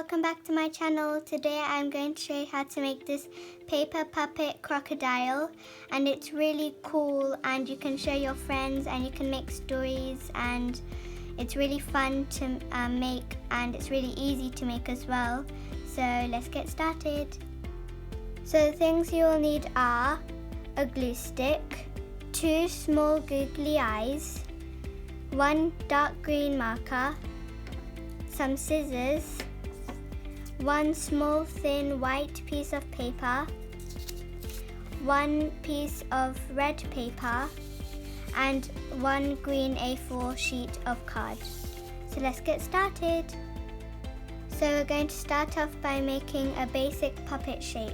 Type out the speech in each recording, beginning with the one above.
welcome back to my channel. Today I'm going to show you how to make this paper puppet crocodile, and it's really cool and you can show your friends and you can make stories, and it's really fun to make, and it's really easy to make as well. So let's get started. So the things you will need are a glue stick, 2 small googly eyes, 1 dark green marker, some scissors, 1 small thin white piece of paper, 1 piece of red paper, and 1 green A4 sheet of card. So let's get started. So we're going to start off by making a basic puppet shape.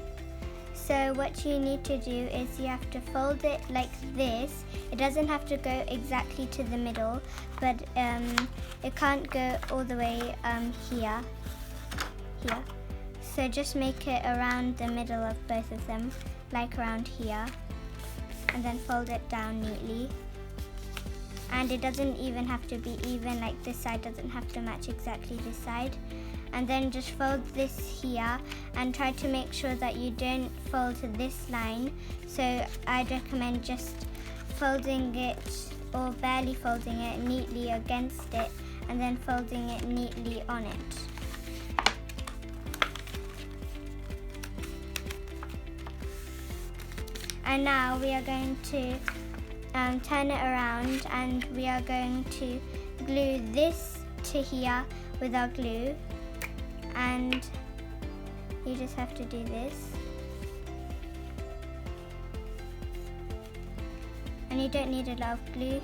So what you need to do is you have to fold it like this. It doesn't have to go exactly to the middle, but it can't go all the way here. So just make it around the middle of both of them, like around here, and then fold it down neatly. And it doesn't even have to be even, like this side doesn't have to match exactly this side. And then just fold this here and try to make sure that you don't fold to this line. So I'd recommend just folding it, or barely folding it, neatly against it, and then folding it neatly on it. And now we are going to turn it around, and we are going to glue this to here with our glue. And you just have to do this, and you don't need a lot of glue.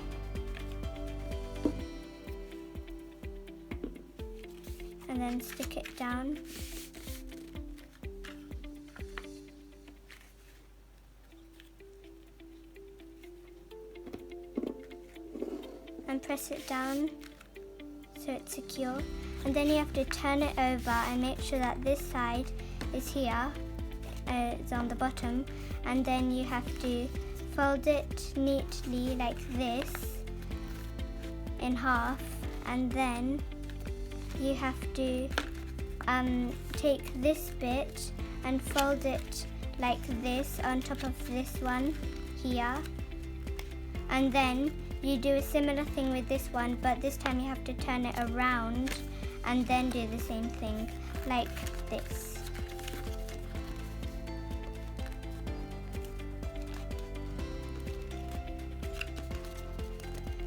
And then stick it down. And press it down so it's secure. And then you have to turn it over and make sure that this side is here, it's on the bottom, and then you have to fold it neatly like this in half, and then you have to take this bit and fold it like this on top of this one here, and then you do a similar thing with this one, but this time you have to turn it around and then do the same thing like this.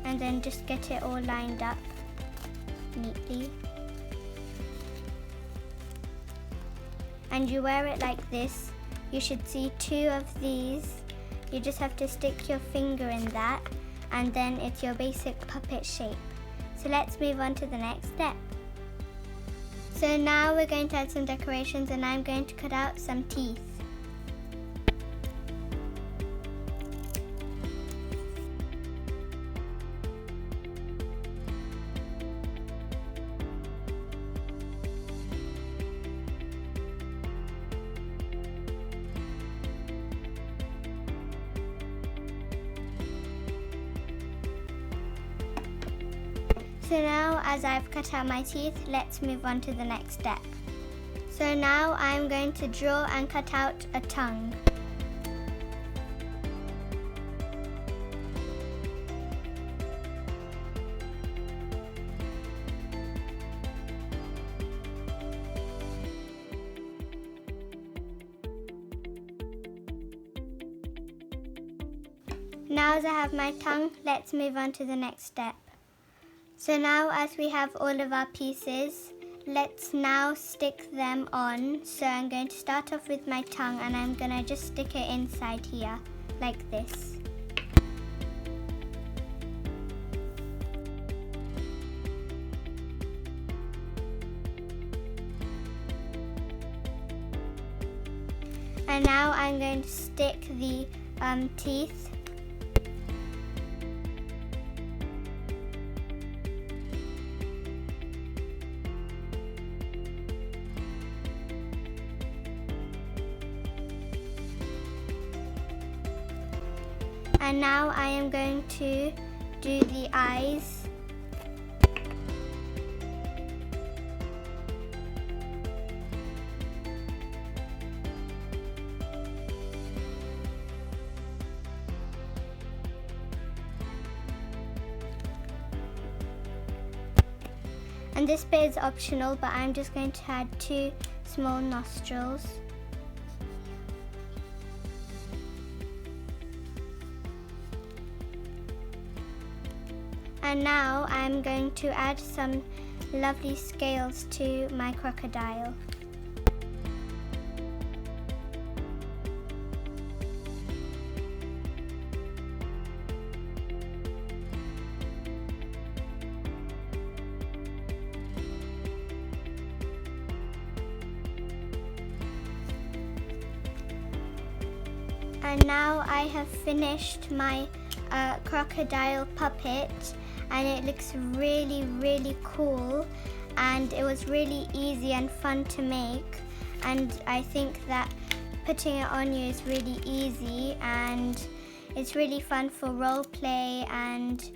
And then just get it all lined up neatly. And you wear it like this. You should see 2 of these. You just have to stick your finger in that, and then it's your basic puppet shape. So let's move on to the next step. So now we're going to add some decorations, and I'm going to cut out some teeth. So now, as I've cut out my teeth, let's move on to the next step. So now I'm going to draw and cut out a tongue. Now as I have my tongue, let's move on to the next step. So now as we have all of our pieces, let's now stick them on. So I'm going to start off with my tongue, and I'm going to just stick it inside here, like this. And now I'm going to stick the teeth. And now I am going to do the eyes. And this bit is optional, but I'm just going to add 2 small nostrils. And now I'm going to add some lovely scales to my crocodile. And now I have finished my crocodile puppet, and it looks really cool, and it was really easy and fun to make, and I think that putting it on you is really easy, and it's really fun for role play and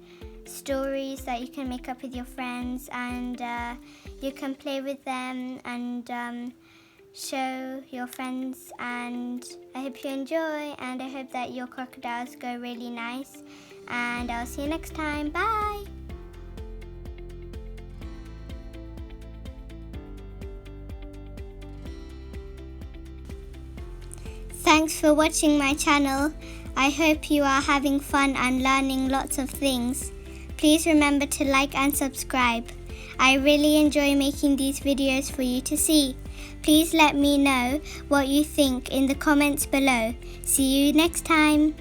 stories that you can make up with your friends, and you can play with them and show your friends. And I hope you enjoy, and I hope that your crocodiles go really nice, and I'll see you next time. Bye! Thanks for watching my channel. I hope you are having fun and learning lots of things. Please remember to like and subscribe. I really enjoy making these videos for you to see. Please let me know what you think in the comments below. See you next time.